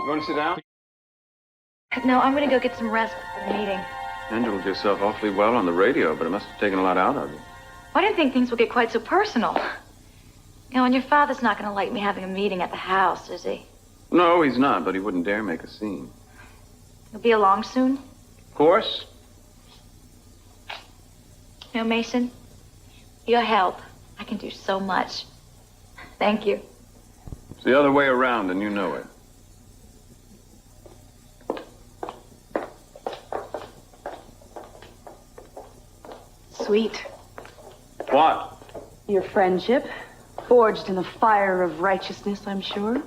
You want to sit down? No, I'm gonna go get some rest before the meeting. Handled yourself awfully well on the radio, but it must have taken a lot out of you. I didn't think things would get quite so personal. You know, and your father's not gonna like me having a meeting at the house, is he? No, he's not, but he wouldn't dare make a scene. He'll be along soon? Of course. You know, Mason, your help, I can do so much. Thank you. It's the other way around, and you know it. Sweet. What? Your friendship, forged in the fire of righteousness, I'm sure.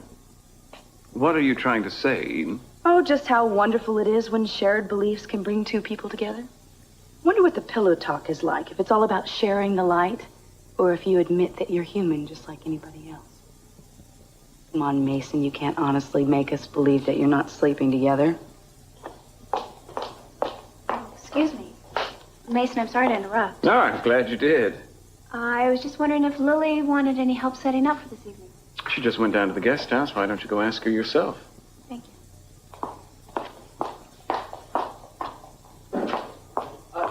What are you trying to say, Eden? Oh, just how wonderful it is when shared beliefs can bring two people together. Wonder what the pillow talk is like, if it's all about sharing the light, or if you admit that you're human just like anybody else. Come on, Mason, you can't honestly make us believe that you're not sleeping together. Excuse me. Mason, I'm sorry to interrupt. No, I'm glad you did. I was just wondering if Lily wanted any help setting up for this evening. She just went down to the guest house. Why don't you go ask her yourself? Thank you.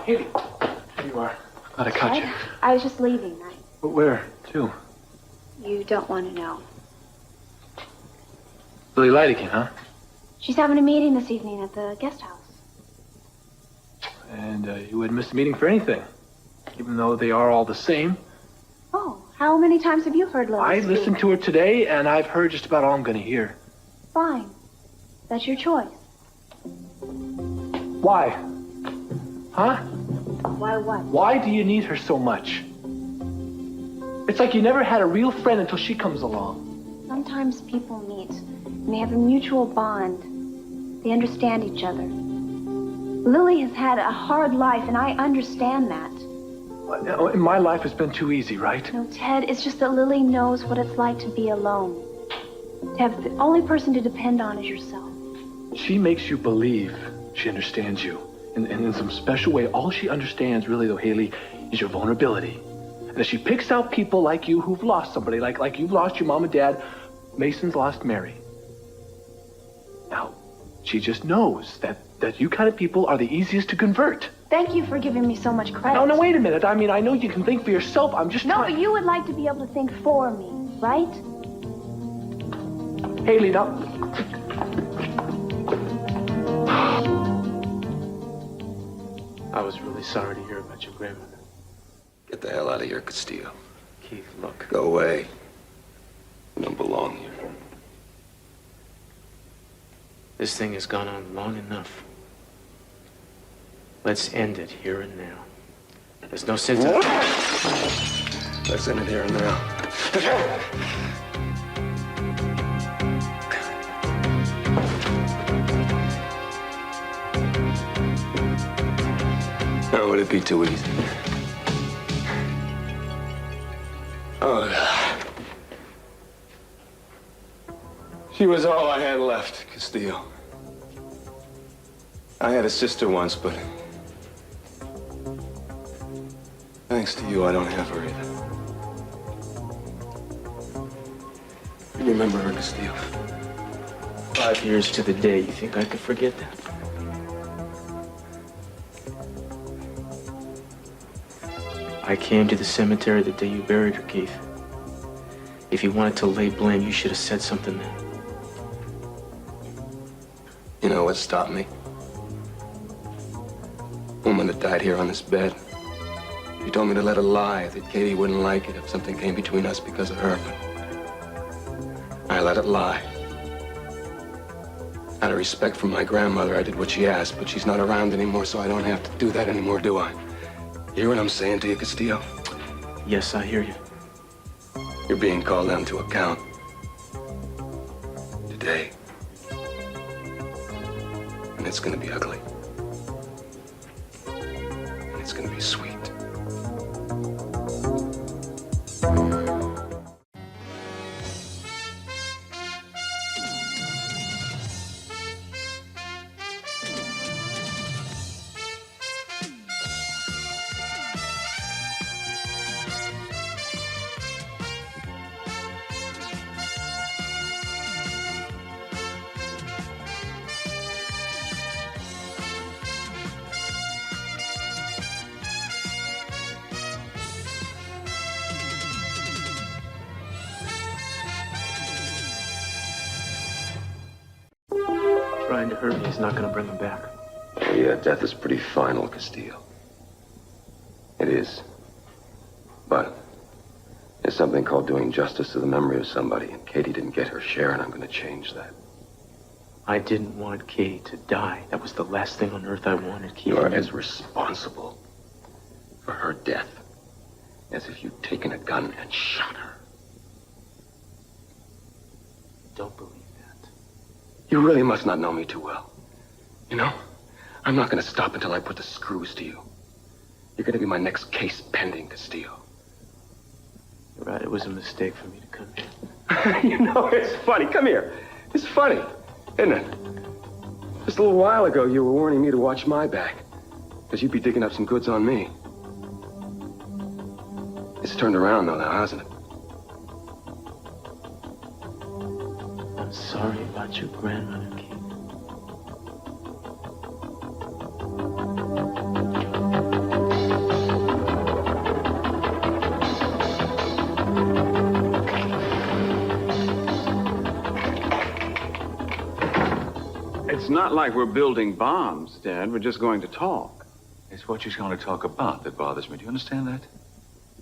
Haley. Here you are. Glad I caught you. I was just leaving. But where to? You don't want to know. Lily Light again, huh? She's having a meeting this evening at the guest house. And you wouldn't miss a meeting for anything. Even though they are all the same. Oh, how many times have you heard Lily I speak? listened to her today, and I've heard just about all I'm going to hear. Fine. That's your choice. Why? Huh? Why what? Why do you need her so much? It's like you never had a real friend until she comes along. Sometimes people meet, and they have a mutual bond. They understand each other. Lily has had a hard life, and I understand that. My life has been too easy, right? No, Ted, it's just that Lily knows what it's like to be alone. To have the only person to depend on is yourself. She makes you believe she understands you. And in some special way, all she understands really, though, Haley, is your vulnerability. And if she picks out people like you who've lost somebody, like you've lost your mom and dad, Mason's lost Mary. Now, she just knows that you kind of people are the easiest to convert. Thank you for giving me so much credit. No, wait a minute. I mean, I know you can think for yourself. I'm just No, trying... but you would like to be able to think for me, right? Haley, now... I was really sorry to hear about your grandmother. Get the hell out of here, Castillo. Keith, look. Go away. You don't belong here. This thing has gone on long enough. Let's end it here and now. There's no sense in... Let's end it here and now. How would it be too easy? Oh, she was all I had left, Castillo. I had a sister once, but thanks to you, I don't have her either. You remember her, Castillo? 5 years to the day. You think I could forget that? I came to the cemetery the day you buried her, Keith. If you wanted to lay blame, you should have said something then. You know what stopped me? Woman that died here on this bed. She told me to let her lie, that Katie wouldn't like it if something came between us because of her, but I let it lie. Out of respect for my grandmother, I did what she asked, but she's not around anymore, so I don't have to do that anymore, do I? You hear what I'm saying to you, Castillo? Yes, I hear you. You're being called down to account. Today. And it's gonna be ugly. And it's gonna be sweet. trying to hurt me is not gonna bring him back. Oh, yeah, death is pretty final, Castillo. It is. But there's something called doing justice to the memory of somebody, and Katie didn't get her share, and I'm gonna change that. I didn't want Katie to die. That was the last thing on earth I wanted, Katie. You are as responsible for her death as if you'd taken a gun and shot her. Don't believe that. You really must not know me too well. You know, I'm not gonna stop until I put the screws to you. You're gonna be my next case pending, Castillo. You're right, it was a mistake for me to come here. You know, it's funny. Come here. It's funny, isn't it? Just a little while ago, you were warning me to watch my back, because you'd be digging up some goods on me. It's turned around, though, now, hasn't it? I'm sorry about your grandmother, Kate. It's not like we're building bombs, Dad. We're just going to talk. It's what she's going to talk about that bothers me. Do you understand that?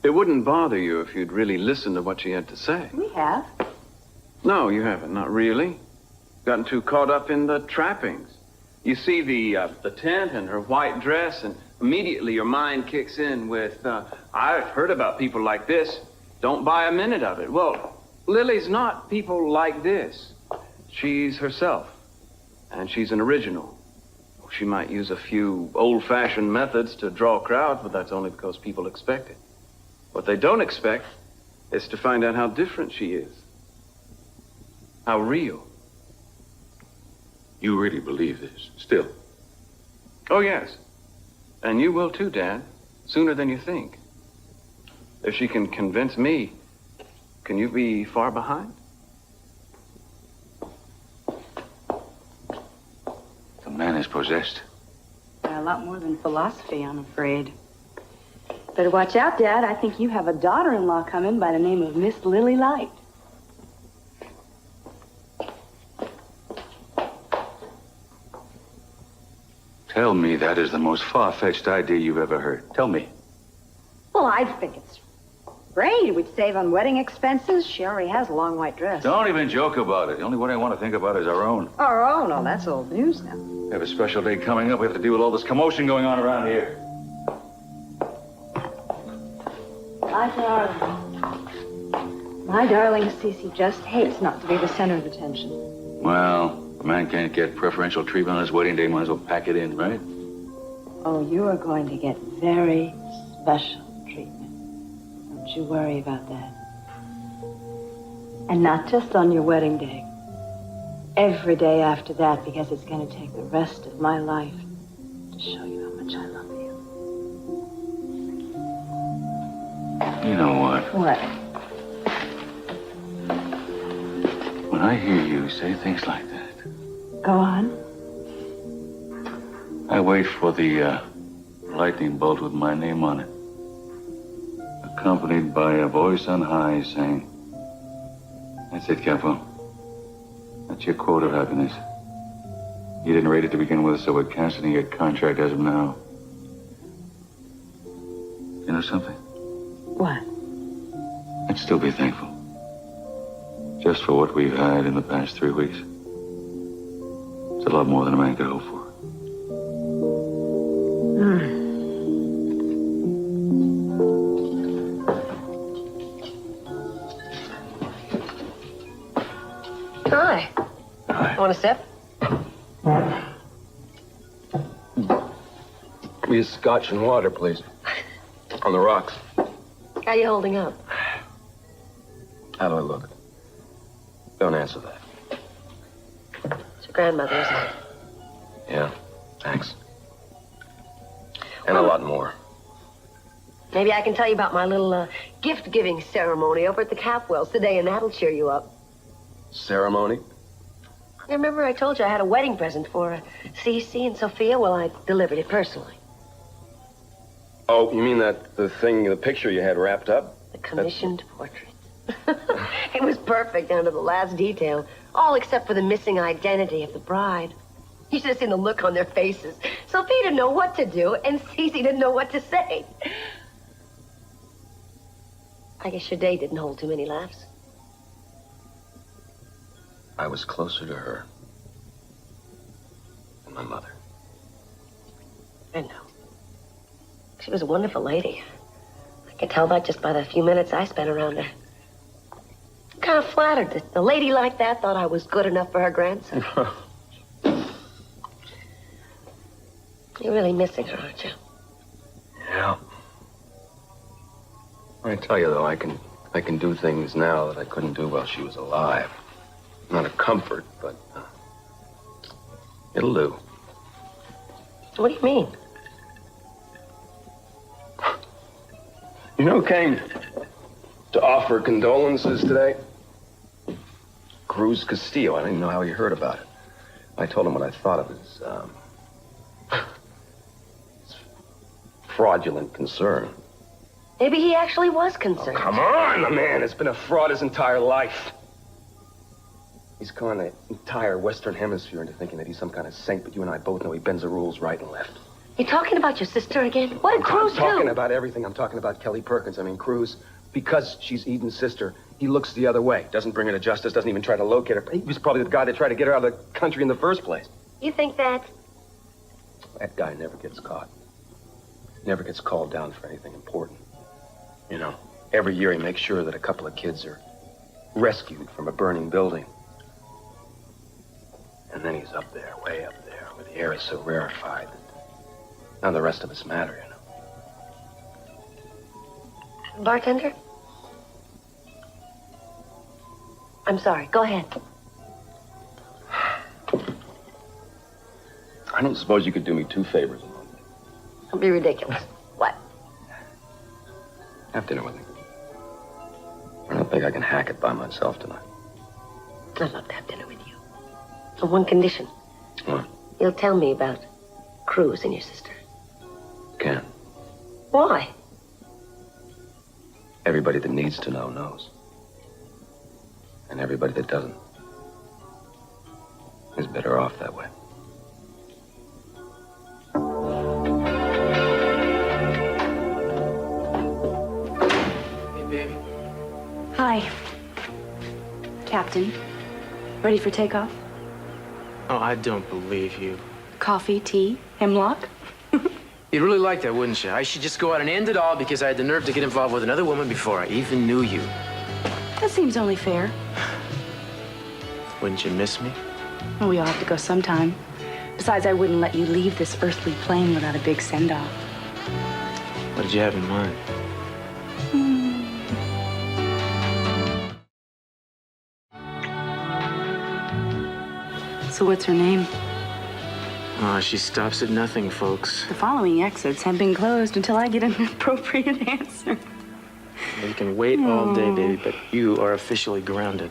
It wouldn't bother you if you'd really listened to what she had to say. We have. No, you haven't. Not really. Gotten too caught up in the trappings. You see the tent and her white dress, and immediately your mind kicks in with, I've heard about people like this. Don't buy a minute of it. Well, Lily's not people like this. She's herself. And she's an original. She might use a few old-fashioned methods to draw crowds, but that's only because people expect it. What they don't expect is to find out how different she is. How real. You really believe this, still? Oh, yes. And you will too, Dad. Sooner than you think. If she can convince me, can you be far behind? The man is possessed. A lot more than philosophy, I'm afraid. Better watch out, Dad. I think you have a daughter-in-law coming by the name of Miss Lily Light. Tell me that is the most far-fetched idea you've ever heard. Tell me. Well, I think it's great. It would save on wedding expenses. She already has a long white dress. Don't even joke about it. The only one I want to think about is our own. Oh, no, that's old news now. We have a special day coming up. We have to deal with all this commotion going on around here. My darling. My darling Cece just hates not to be the center of attention. Well, a man can't get preferential treatment on his wedding day. Might as well pack it in, right? Oh, you are going to get very special treatment. Don't you worry about that. And not just on your wedding day. Every day after that, because it's going to take the rest of my life to show you how much I love you. You know what? What? When I hear you say things like that, Go on. I wait for the lightning bolt with my name on it, accompanied by a voice on high saying, "That's it, Capo. That's your quota of happiness. You didn't rate it to begin with, so we're canceling your contract as of now." You know something? What? I'd still be thankful. Just for what we've had in the past 3 weeks. It's a lot more than a man could hope for. Hi. Hi. Want a sip? We use scotch and water, please. On the rocks. How you holding up? How do I look? Don't answer that. It's your grandmother, isn't it? Yeah, thanks. And a lot more. Maybe I can tell you about my little gift-giving ceremony over at the Capwells today, and that'll cheer you up. Ceremony? You remember I told you I had a wedding present for Cece and Sophia? Well, I delivered it personally. Oh, you mean the picture you had wrapped up? The commissioned portrait. It was perfect down to the last detail, all except for the missing identity of the bride. You should have seen the look on their faces. Sophie didn't know what to do, and Cece didn't know what to say. I guess your day didn't hold too many laughs. I was closer to her than my mother. I know. She was a wonderful lady. I could tell that just by the few minutes I spent around her. I'm kind of flattered that a lady like that thought I was good enough for her grandson. You're really missing her, aren't you? Yeah. I tell you, though, I can do things now that I couldn't do while she was alive. Not a comfort, but it'll do. What do you mean? You know who came to offer condolences today? Cruz Castillo. I didn't know how he heard about it. I told him what I thought of his fraudulent concern. Maybe he actually was concerned. Oh, come on, the man has been a fraud his entire life. He's calling the entire Western Hemisphere into thinking that he's some kind of saint, but you and I both know he bends the rules right and left. You talking about your sister again? What did Cruz do? I'm talking about everything. I'm talking about Kelly Perkins. I mean, Cruz, because she's Eden's sister, he looks the other way. Doesn't bring her to justice, doesn't even try to locate her. He was probably the guy that tried to get her out of the country in the first place. You think that? That guy never gets caught. Never gets called down for anything important. You know, every year he makes sure that a couple of kids are rescued from a burning building. And then he's up there, way up there, where the air is so rarefied that none of the rest of us matter, you know. Bartender? I'm sorry. Go ahead. I don't suppose you could do me two favors a month. Don't be ridiculous. What? Have dinner with me. I don't think I can hack it by myself tonight. I'd love to have dinner with you. On one condition. What? You'll tell me about Cruz and your sister. Can't. Why? Everybody that needs to know knows. And everybody that doesn't is better off that way. Hey, baby. Hi. Captain. Ready for takeoff? Oh, I don't believe you. Coffee, tea, hemlock? You'd really like that, wouldn't you? I should just go out and end it all because I had the nerve to get involved with another woman before I even knew you. That seems only fair. Wouldn't you miss me? Well, we all have to go sometime. Besides, I wouldn't let you leave this earthly plane without a big send-off. What did you have in mind? So what's her name? Oh, she stops at nothing, folks. The following exits have been closed until I get an appropriate answer. You can wait all day, baby, but you are officially grounded.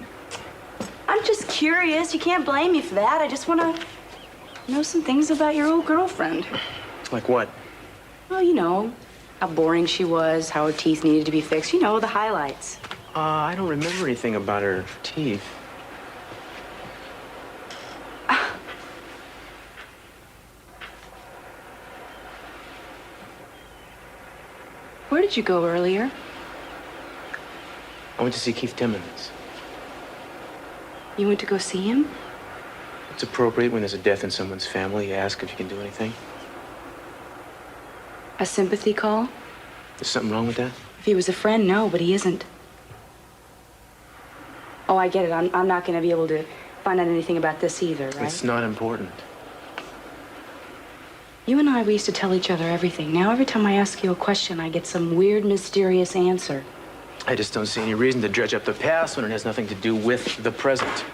I'm just curious. You can't blame me for that. I just want to know some things about your old girlfriend. Like what? Well, you know, how boring she was, how her teeth needed to be fixed. You know, the highlights. I don't remember anything about her teeth. Where did you go earlier? I went to see Keith Timmons. You went to go see him? It's appropriate when there's a death in someone's family. You ask if you can do anything. A sympathy call? There's something wrong with that? If he was a friend, no, but he isn't. Oh, I get it. I'm not going to be able to find out anything about this either, right? It's not important. You and I, we used to tell each other everything. Now, every time I ask you a question, I get some weird, mysterious answer. I just don't see any reason to dredge up the past when it has nothing to do with the present.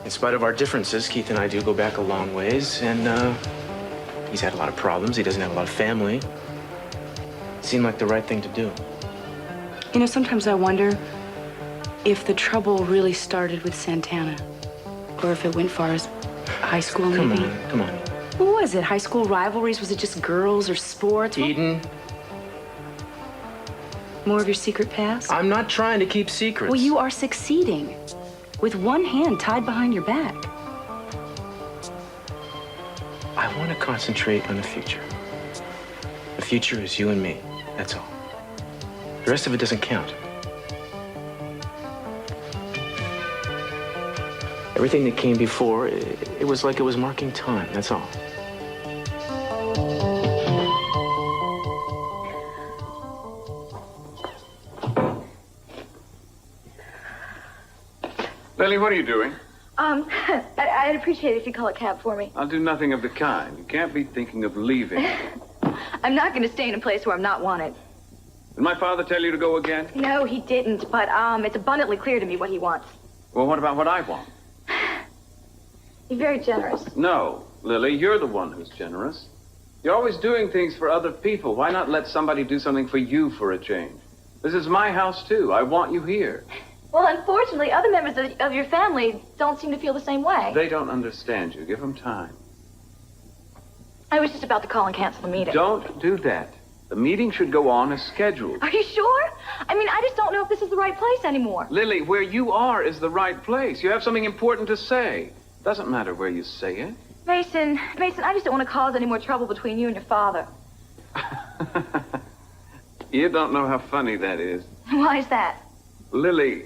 In spite of our differences, Keith and I do go back a long ways, and he's had a lot of problems. He doesn't have a lot of family. It seemed like the right thing to do. You know, sometimes I wonder if the trouble really started with Santana, or if it went far as high school, maybe. Come on. What was it? High school rivalries? Was it just girls or sports? Eden. More of your secret past? I'm not trying to keep secrets. Well, you are succeeding with one hand tied behind your back. I want to concentrate on the future. The future is you and me. That's all. The rest of it doesn't count. Everything that came before, it was like it was marking time. That's all. Lily, what are you doing? I'd appreciate it if you call a cab for me. I'll do nothing of the kind. You can't be thinking of leaving. I'm not going to stay in a place where I'm not wanted. Did my father tell you to go again? No, he didn't, but it's abundantly clear to me what he wants. Well, what about what I want? You're very generous. No, Lily, you're the one who's generous. You're always doing things for other people. Why not let somebody do something for you for a change? This is my house, too. I want you here. Well, unfortunately, other members of your family don't seem to feel the same way. They don't understand you. Give them time. I was just about to call and cancel the meeting. Don't do that. The meeting should go on as scheduled. Are you sure? I mean, I just don't know if this is the right place anymore. Lily, where you are is the right place. You have something important to say. Doesn't matter where you say it. Mason, I just don't want to cause any more trouble between you and your father. You don't know how funny that is. Why is that? Lily,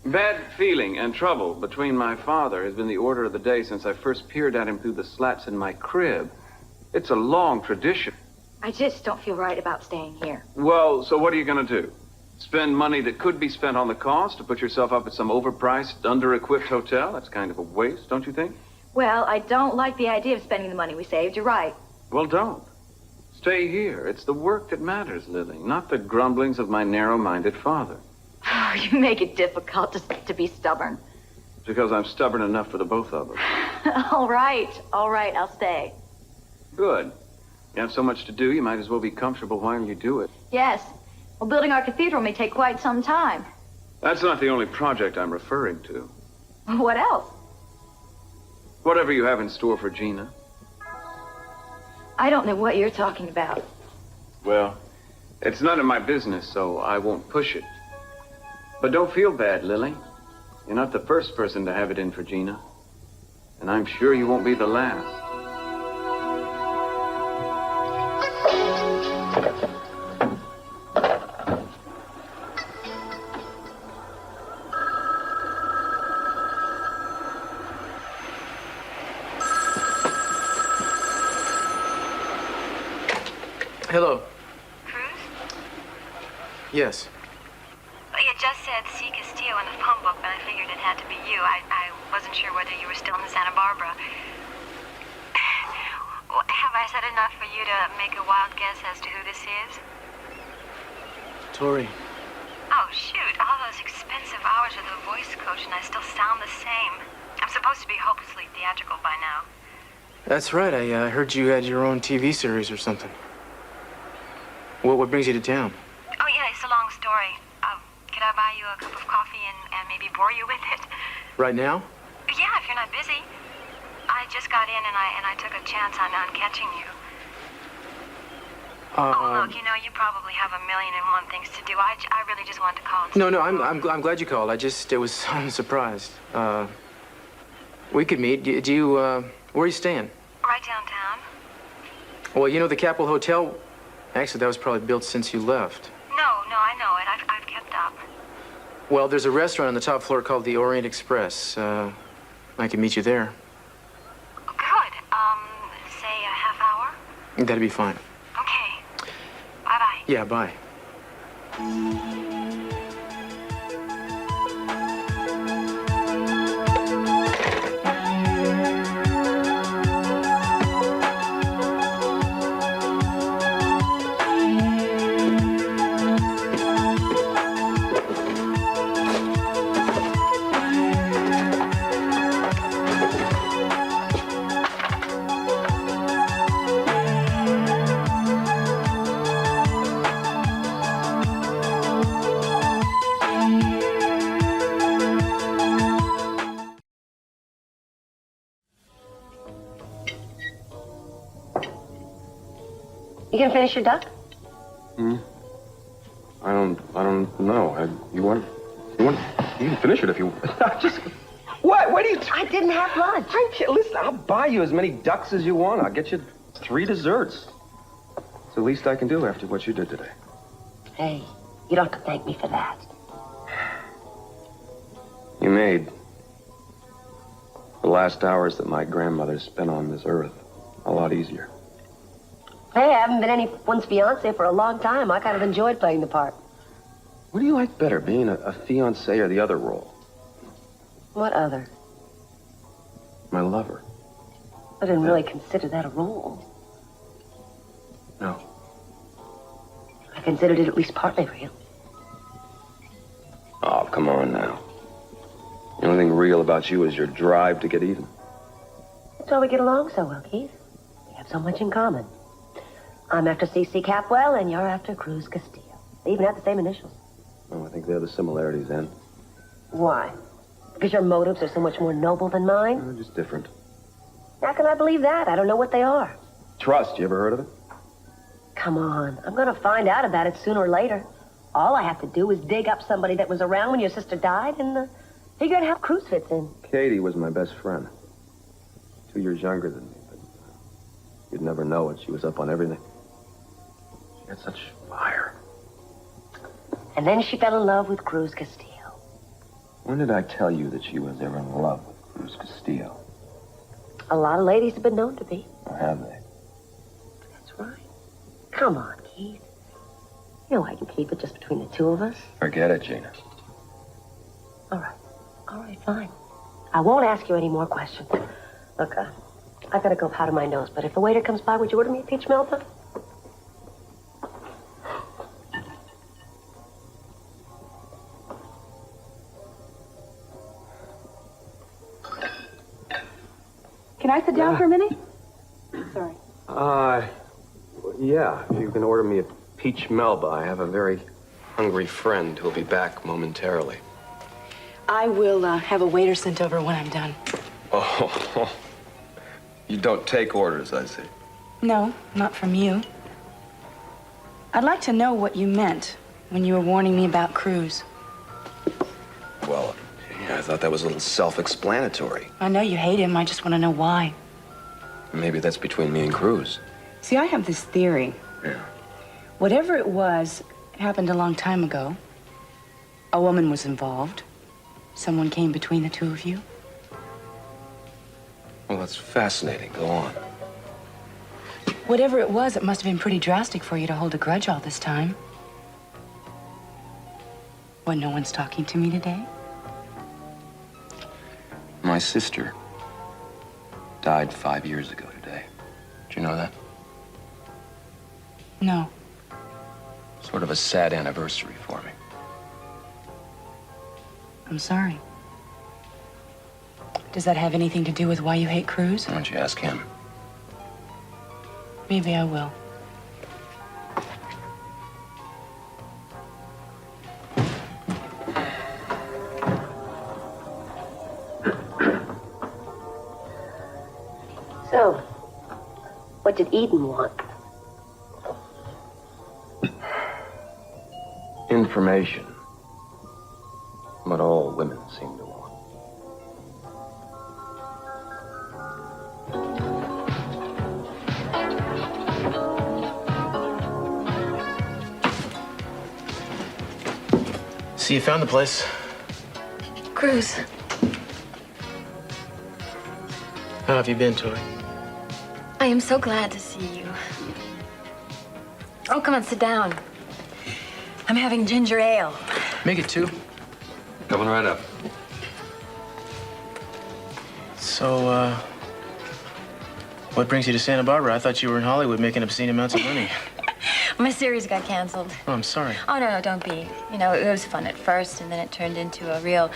bad feeling and trouble between my father has been the order of the day since I first peered at him through the slats in my crib. It's a long tradition. I just don't feel right about staying here. Well, so what are you going to do? Spend money that could be spent on the cost to put yourself up at some overpriced, under-equipped hotel? That's kind of a waste, don't you think? Well, I don't like the idea of spending the money we saved. You're right. Well, don't. Stay here. It's the work that matters, Lily, not the grumblings of my narrow-minded father. Oh, you make it difficult to be stubborn. It's because I'm stubborn enough for the both of us. All right, I'll stay. Good. You have so much to do, you might as well be comfortable while you do it. Yes. Well, building our cathedral may take quite some time. That's not the only project I'm referring to. What else? Whatever you have in store for Gina. I don't know what you're talking about. Well, it's none of my business, so I won't push it. But don't feel bad, Lily. You're not the first person to have it in for Gina. And I'm sure you won't be the last. Hello. Cruz? Yes. Well, you just said C. Castillo in the phone book, but I figured it had to be you. I wasn't sure whether you were still in Santa Barbara. Have I said enough for you to make a wild guess as to who this is? Tori. Oh, shoot. All those expensive hours with a voice coach, and I still sound the same. I'm supposed to be hopelessly theatrical by now. That's right. I heard you had your own TV series or something. What brings you to town? Oh, yeah, it's a long story. Could I buy you a cup of coffee and maybe bore you with it? Right now? Yeah, if you're not busy. I just got in and I took a chance on catching you. Look, you know, you probably have a million and one things to do. I really just wanted to call and No, I'm glad you called. I'm surprised. We could meet. Do you, where are you staying? Right downtown. Well, you know, the Capitol Hotel, actually, that was probably built since you left. No, I know it. I've kept up. Well, there's a restaurant on the top floor called the Orient Express. I can meet you there. Good. Say a half hour? That'd be fine. Okay. Bye-bye. Yeah, bye. You gonna finish your duck? I don't know. You can finish it if you... What? What are you... I didn't have lunch. I can't... Listen, I'll buy you as many ducks as you want. I'll get you 3 desserts. It's the least I can do after what you did today. Hey, you don't have to thank me for that. You made the last hours that my grandmother spent on this earth a lot easier. Hey, I haven't been anyone's fiance for a long time. I kind of enjoyed playing the part. What do you like better, being a fiancé or the other role? What other? My lover. I didn't really consider that a role. No. I considered it at least partly real. Oh, come on now. The only thing real about you is your drive to get even. That's why we get along so well, Keith. We have so much in common. I'm after C.C. Capwell, and you're after Cruz Castillo. They even have the same initials. Oh, I think they're the similarities then. Why? Because your motives are so much more noble than mine? They're just different. How can I believe that? I don't know what they are. Trust, you ever heard of it? Come on. I'm going to find out about it sooner or later. All I have to do is dig up somebody that was around when your sister died and figure out how Cruz fits in. Katie was my best friend. 2 years younger than me, but you'd never know it. She was up on everything. She had such fire. And then she fell in love with Cruz Castillo. When did I tell you that she was ever in love with Cruz Castillo? A lot of ladies have been known to be. Or have they? That's right. Come on, Keith. You know I can keep it just between the two of us. Forget it, Gina. All right. All right, fine. I won't ask you any more questions. Look, I gotta go powder my nose, but if the waiter comes by, would you order me a peach melba? Can I sit down for a minute? Sorry. Yeah, if you can order me a peach melba. I have a very hungry friend who'll be back momentarily. I will have a waiter sent over when I'm done. Oh, you don't take orders, I see. No, not from you. I'd like to know what you meant when you were warning me about Cruz. Well, yeah, I thought that was a little self-explanatory. I know you hate him. I just want to know why. Maybe that's between me and Cruz. See, I have this theory. Yeah. Whatever it was, it happened a long time ago. A woman was involved. Someone came between the two of you. Well, that's fascinating. Go on. Whatever it was, it must have been pretty drastic for you to hold a grudge all this time. What, no one's talking to me today? My sister died 5 years ago today. Did you know that? No. Sort of a sad anniversary for me. I'm sorry. Does that have anything to do with why you hate Cruz? Why don't you ask him? Maybe I will. So, what did Eden want? Information. What all women seem to want. So you found the place? Cruz, How have you been, Tori? I am so glad to see you. Oh, come on, sit down. I'm having ginger ale. Make it 2. Coming right up. So, what brings you to Santa Barbara? I thought you were in Hollywood making obscene amounts of money. My series got canceled. Oh, I'm sorry. Oh, no, don't be. You know, it was fun at first, and then it turned into a real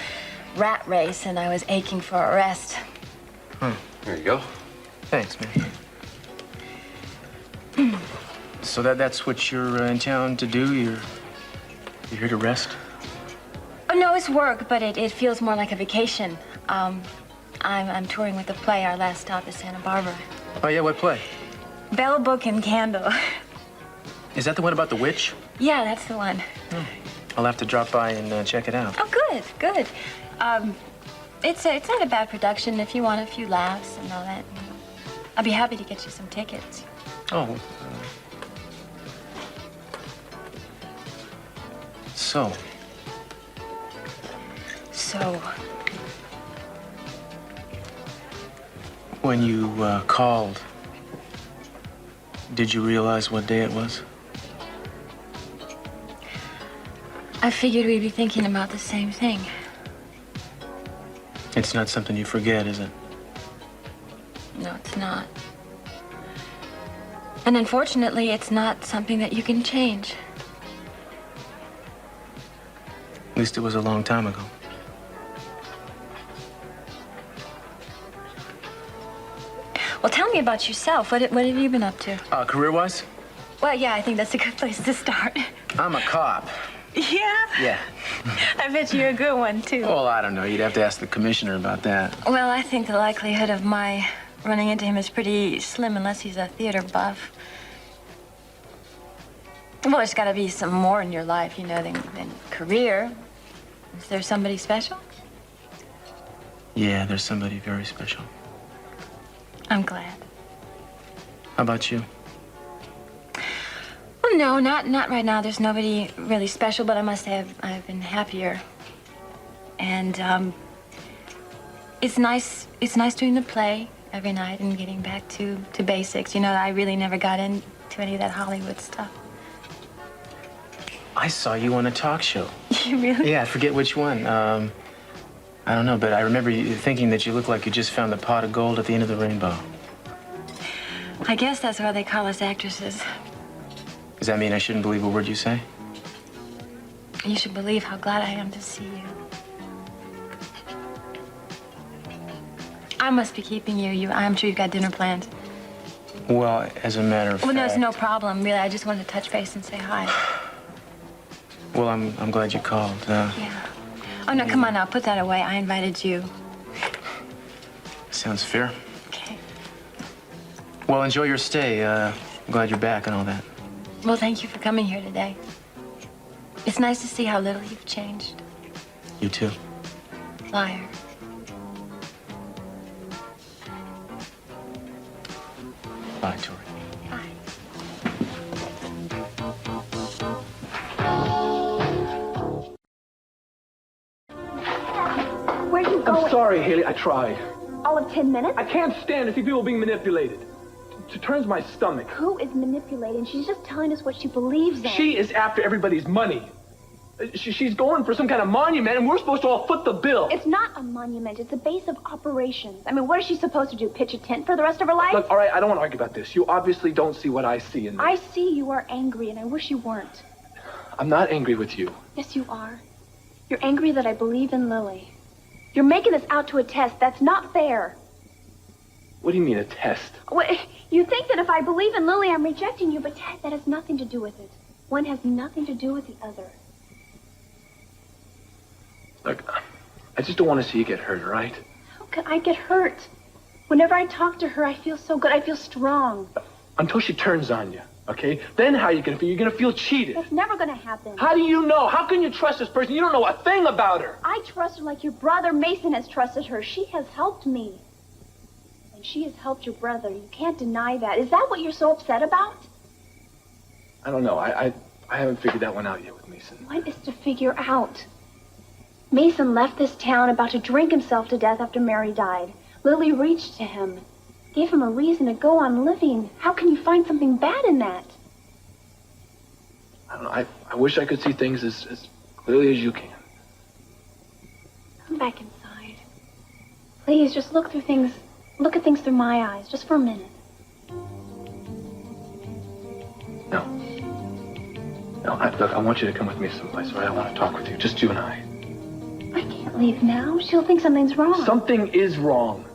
rat race, and I was aching for a rest. Huh. There you go. Thanks, man. So that's what you're in town to do? You're here to rest? Oh, no, it's work, but it feels more like a vacation. I'm touring with the play. Our last stop is Santa Barbara. Oh, yeah, what play? Bell, Book, and Candle. Is that the one about the witch? Yeah, that's the one. I'll have to drop by and check it out. Oh, good, good. It's not a bad production if you want a few laughs and all that. I'll be happy to get you some tickets. Oh. So. When you called, did you realize what day it was? I figured we'd be thinking about the same thing. It's not something you forget, is it? No, it's not. And unfortunately, it's not something that you can change. At least it was a long time ago. Well, tell me about yourself. What have you been up to? Career-wise? Well, yeah, I think that's a good place to start. I'm a cop. Yeah? Yeah. I bet you're a good one, too. Well, I don't know. You'd have to ask the commissioner about that. Well, I think the likelihood of my running into him is pretty slim unless he's a theater buff. Well, there's got to be some more in your life, you know, than career. Is there somebody special? Yeah, there's somebody very special. I'm glad. How about you? Well, no, not right now. There's nobody really special, but I must say I've been happier. And it's nice doing the play every night and getting back to basics. You know, I really never got into any of that Hollywood stuff. I saw you on a talk show. You really? Yeah, I forget which one. I don't know, but I remember you thinking that you looked like you just found the pot of gold at the end of the rainbow. I guess that's why they call us actresses. Does that mean I shouldn't believe a word you say? You should believe how glad I am to see you. I must be keeping you. I'm sure you've got dinner planned. Well, as a matter of fact... Well, no, it's no problem, really. I just wanted to touch base and say hi. Well, I'm glad you called. Yeah. Oh, no, come on now. Put that away. I invited you. Sounds fair. Okay. Well, enjoy your stay. I'm glad you're back and all that. Well, thank you for coming here today. It's nice to see how little you've changed. You too. Liar. Bye, Tori. Where are you going? I'm sorry, Haley. I tried. All of 10 minutes? I can't stand to see people being manipulated. It turns my stomach. Who is manipulating? She's just telling us what she believes in. She is after everybody's money. She's going for some kind of monument, and we're supposed to all foot the bill. It's not a monument. It's a base of operations. I mean, what is she supposed to do? Pitch a tent for the rest of her life? Look, all right, I don't want to argue about this. You obviously don't see what I see in this. I see you are angry, and I wish you weren't. I'm not angry with you. Yes, you are. You're angry that I believe in Lily. You're making this out to a test. That's not fair. What do you mean, a test? Well, you think that if I believe in Lily, I'm rejecting you, but Ted, that has nothing to do with it. One has nothing to do with the other. Look, I just don't want to see you get hurt, all right? How can I get hurt? Whenever I talk to her, I feel so good. I feel strong. Until she turns on you, okay? Then how are you going to feel? You're going to feel cheated. That's never going to happen. How do you know? How can you trust this person? You don't know a thing about her. I trust her like your brother Mason has trusted her. She has helped me. And she has helped your brother. You can't deny that. Is that what you're so upset about? I don't know. I haven't figured that one out yet with Mason. What is to figure out? Mason left this town about to drink himself to death after Mary died. Lily reached to him, gave him a reason to go on living. How can you find something bad in that? I don't know. I wish I could see things as clearly as you can. Come back inside. Please, just look at things through my eyes, just for a minute. No. Look, I want you to come with me someplace where I want to talk with you, just you and I. I can't leave now. She'll think something's wrong. Something is wrong.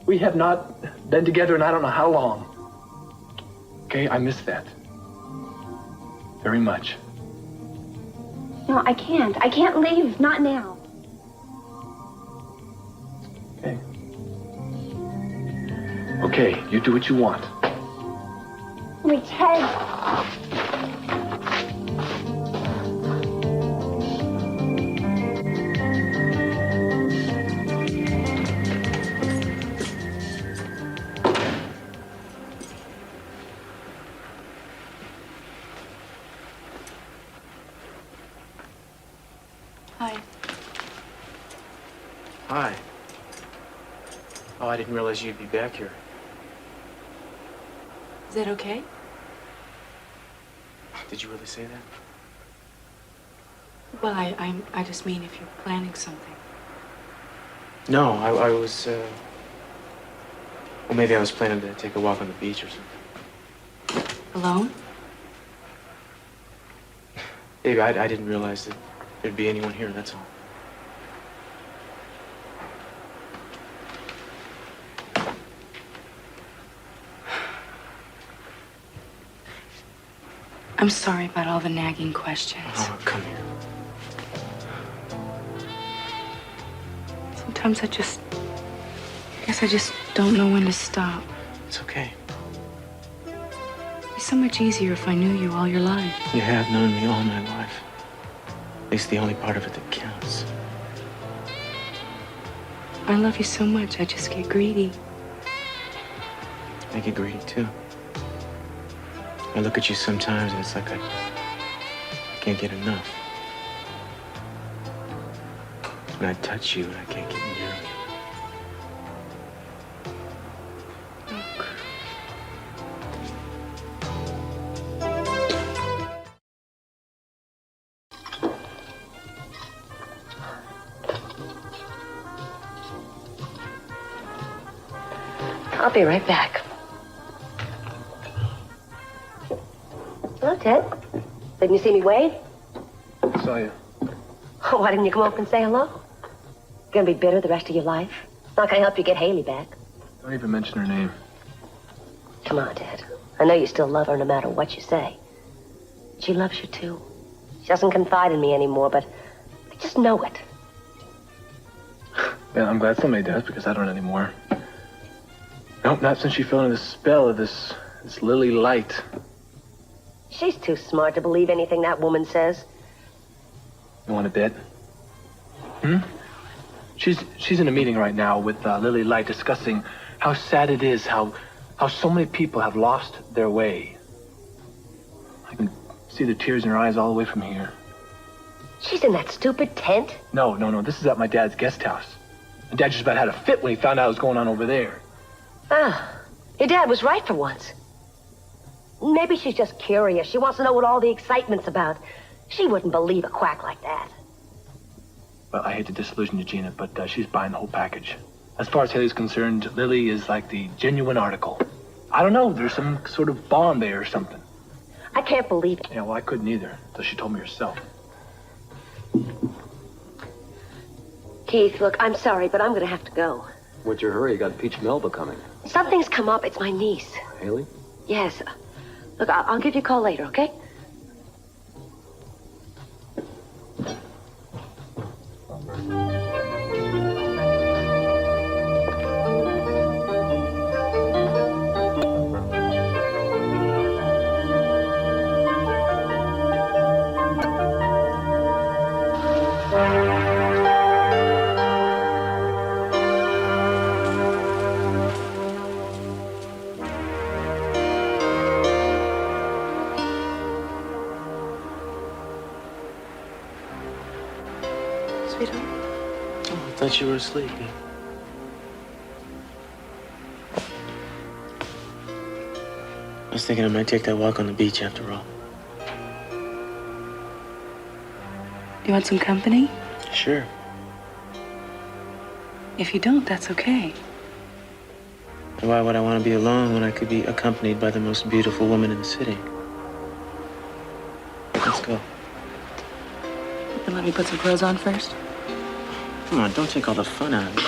We have not been together in I don't know how long. Okay, I miss that. Very much. No, I can't. I can't leave. Not now. Okay. Okay, you do what you want. Wait, Ted. Oh, I didn't realize you'd be back here. Is that okay? Did you really say that? Well, I just mean if you're planning something. No, I was, well, maybe I was planning to take a walk on the beach or something. Alone? Baby, I didn't realize that there'd be anyone here, that's all. I'm sorry about all the nagging questions. Oh, come here. Sometimes I guess I just don't know when to stop. It's okay. It's so much easier if I knew you all your life. You have known me all my life. At least the only part of it that counts. I love you so much, I just get greedy. I get greedy, too. I look at you sometimes and it's like I can't get enough. And I touch you and I can't get near you. I'll be right back. Hello, Ted. Didn't you see me wave? I saw you. Oh, why didn't you come over and say hello? Gonna be bitter the rest of your life? Not gonna help you get Haley back. Don't even mention her name. Come on, Ted. I know you still love her no matter what you say. She loves you, too. She doesn't confide in me anymore, but I just know it. Yeah, I'm glad somebody does, because I don't anymore. Nope, not since she fell into the spell of this Lily Light. She's too smart to believe anything that woman says. You want to bet? She's in a meeting right now with Lily Light discussing how sad it is, how so many people have lost their way. I can see the tears in her eyes all the way from here. She's in that stupid tent? No. This is at my dad's guest house. My dad just about had a fit when he found out what was going on over there. Ah, your dad was right for once. Maybe she's just curious. She wants to know what all the excitement's about. She wouldn't believe a quack like that. Well, I hate to disillusion you, Gina, but she's buying the whole package. As far as Haley's concerned, Lily is like the genuine article. I don't know, there's some sort of bond there or something. I can't believe it. Yeah, well, I couldn't either, until she told me herself. Keith, look, I'm sorry, but I'm gonna have to go. What's your hurry? You got Peach Melba coming. Something's come up. It's my niece. Haley? Yes. Look, I'll give you a call later, okay? Sweetheart? Oh, I thought you were asleep. I was thinking I might take that walk on the beach after all. You want some company? Sure. If you don't, that's okay. Why would I want to be alone when I could be accompanied by the most beautiful woman in the city? Let's go. You let me put some clothes on first? Come on, don't take all the fun out of it.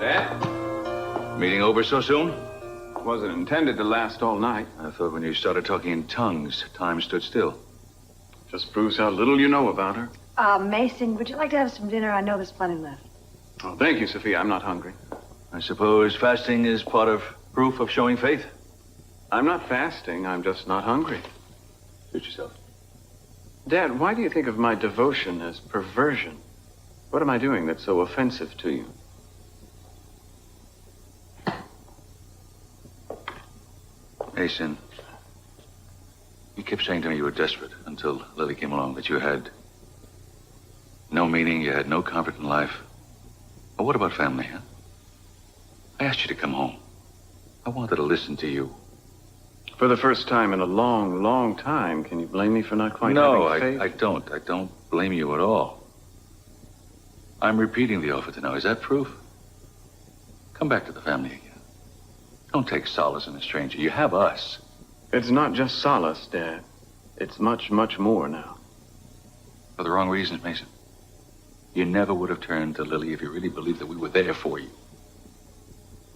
Dad? Meeting over so soon? Wasn't intended to last all night. I thought when you started talking in tongues, time stood still. Just proves how little you know about her. Mason, would you like to have some dinner? I know there's plenty left. Oh, thank you, Sophia. I'm not hungry. I suppose fasting is part of proof of showing faith? I'm not fasting. I'm just not hungry. Suit yourself. Dad, why do you think of my devotion as perversion? What am I doing that's so offensive to you? Mason, you kept saying to me you were desperate until Lily came along, that you had no meaning, you had no comfort in life. But what about family, huh? I asked you to come home. I wanted to listen to you. For the first time in a long, long time, can you blame me for not quite No, having faith? I don't. I don't blame you at all. I'm repeating the offer to know. Is that proof? Come back to the family again. Don't take solace in a stranger. You have us. It's not just solace, Dad. It's much, much more now. For the wrong reasons, Mason. You never would have turned to Lily if you really believed that we were there for you.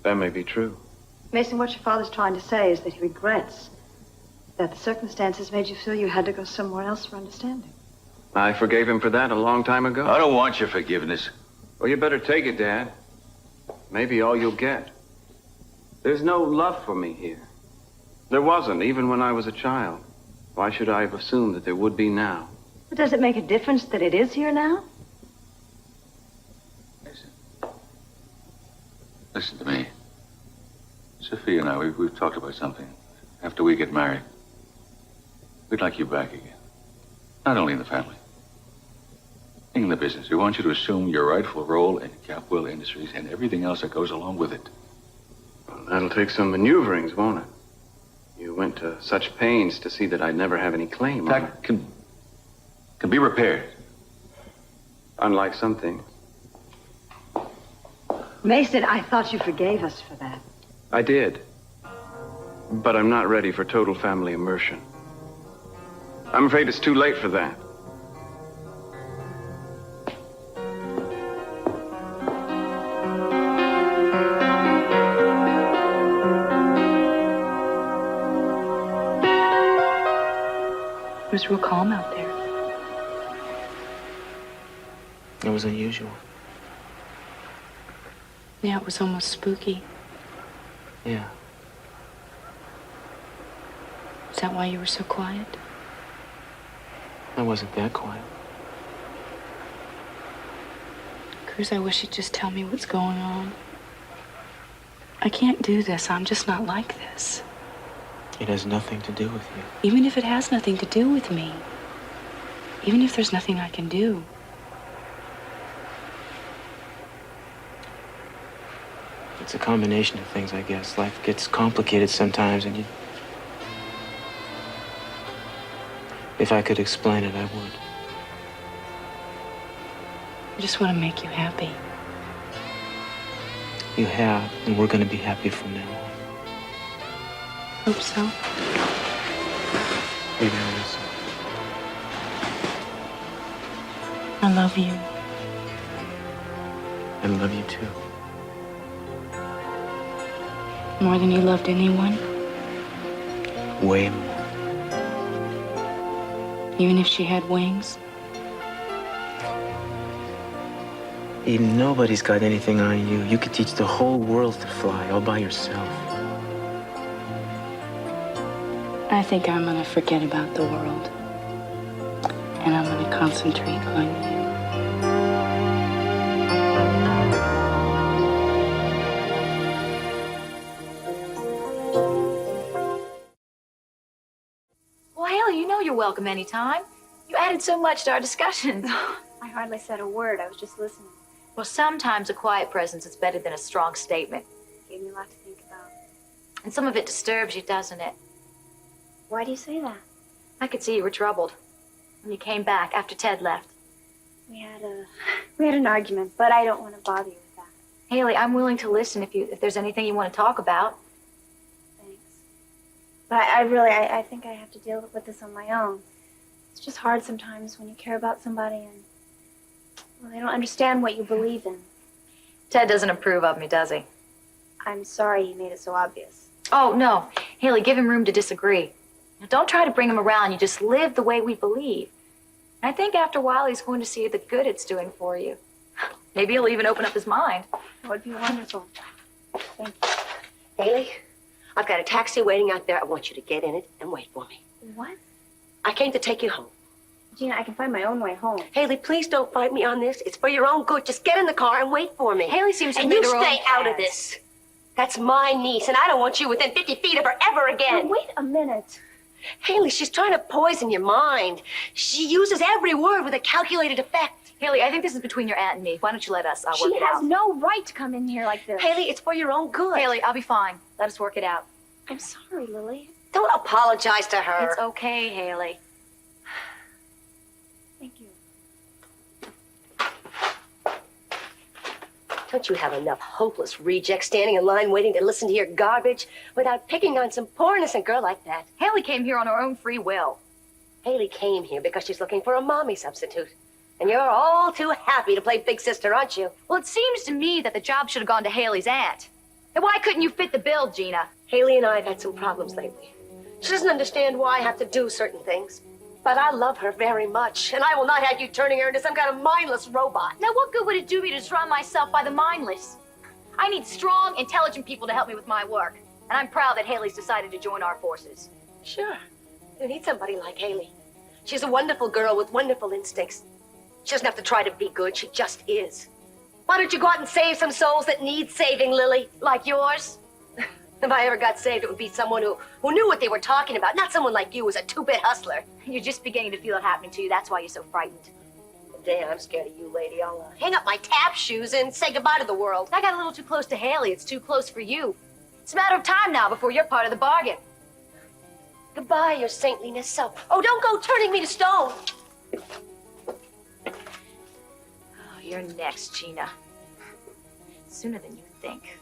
That may be true. Mason, what your father's trying to say is that he regrets that the circumstances made you feel you had to go somewhere else for understanding. I forgave him for that a long time ago. I don't want your forgiveness. Well, you better take it, Dad. Maybe all you'll get. There's no love for me here. There wasn't, even when I was a child. Why should I have assumed that there would be now? But does it make a difference that it is here now? Mason. Listen to me. Sophia and I, we've talked about something. After we get married, we'd like you back again. Not only in the family, in the business. We want you to assume your rightful role in Capwell Industries and everything else that goes along with it. Well, that'll take some maneuverings, won't it? You went to such pains to see that I'd never have any claim on it. That can be repaired. Unlike some things. Mason, I thought you forgave us for that. I did. But I'm not ready for total family immersion. I'm afraid it's too late for that. It was real calm out there. It was unusual. Yeah, it was almost spooky. Yeah. Is that why you were so quiet? I wasn't that quiet. Cruz, I wish you'd just tell me what's going on. I can't do this. I'm just not like this. It has nothing to do with you. Even if it has nothing to do with me. Even if there's nothing I can do. It's a combination of things, I guess. Life gets complicated sometimes, and you... If I could explain it, I would. I just want to make you happy. You have, and we're going to be happy from now on. Hope so. Maybe I will. I love you. I love you too. More than you loved anyone? Way more. Even if she had wings? Even nobody's got anything on you. You could teach the whole world to fly all by yourself. I think I'm gonna forget about the world. And I'm gonna concentrate on you. Well, Haley, you know you're welcome anytime. You added so much to our discussions. I hardly said a word. I was just listening. Well, sometimes a quiet presence is better than a strong statement. Gave me a lot to think about. And some of it disturbs you, doesn't it? Why do you say that? I could see you were troubled when you came back after Ted left. We had an argument, but I don't want to bother you with that. Haley, I'm willing to listen if there's anything you want to talk about. Thanks. But I think I have to deal with this on my own. It's just hard sometimes when you care about somebody and, well, they don't understand what you believe in. Ted doesn't approve of me, does he? I'm sorry you made it so obvious. Oh, no. Haley, give him room to disagree. Now, don't try to bring him around. You just live the way we believe. I think after a while he's going to see the good it's doing for you. Maybe he'll even open up his mind. That would be wonderful. Thank you. Haley, I've got a taxi waiting out there. I want you to get in it and wait for me. What? I came to take you home. Gina, I can find my own way home. Haley, please don't fight me on this. It's for your own good. Just get in the car and wait for me. Haley seems to and make you her own stay out of plans. this. That's my niece, and I don't want you within 50 feet of her ever again. Now, wait a minute. Haley, she's trying to poison your mind. She uses every word with a calculated effect. Haley, I think this is between your aunt and me. Why don't you let us work She it out? has no right to come in here like this. Haley, it's for your own good. Haley, I'll be fine. Let us work it out. I'm sorry, Lily. Don't apologize to her. It's okay, Haley. Thank you. Don't you have enough hopeless rejects standing in line waiting to listen to your garbage without picking on some poor innocent girl like that? Haley came here on her own free will. Haley came here because she's looking for a mommy substitute. And you're all too happy to play big sister, aren't you? Well, it seems to me that the job should have gone to Haley's aunt. And why couldn't you fit the bill, Gina? Haley and I have had some problems lately. She doesn't understand why I have to do certain things. But I love her very much, and I will not have you turning her into some kind of mindless robot. Now, what good would it do me to surround myself by the mindless? I need strong, intelligent people to help me with my work. And I'm proud that Haley's decided to join our forces. Sure. You need somebody like Haley. She's a wonderful girl with wonderful instincts. She doesn't have to try to be good, she just is. Why don't you go out and save some souls that need saving, Lily? Like yours? If I ever got saved, it would be someone who knew what they were talking about, not someone like you who's a two-bit hustler. You're just beginning to feel it happening to you. That's why you're so frightened. Damn, I'm scared of you, lady. I'll hang up my tap shoes and say goodbye to the world. I got a little too close to Haley. It's too close for you. It's a matter of time now before you're part of the bargain. Goodbye, your saintliness self. Oh, don't go turning me to stone. Oh, you're next, Gina. Sooner than you think.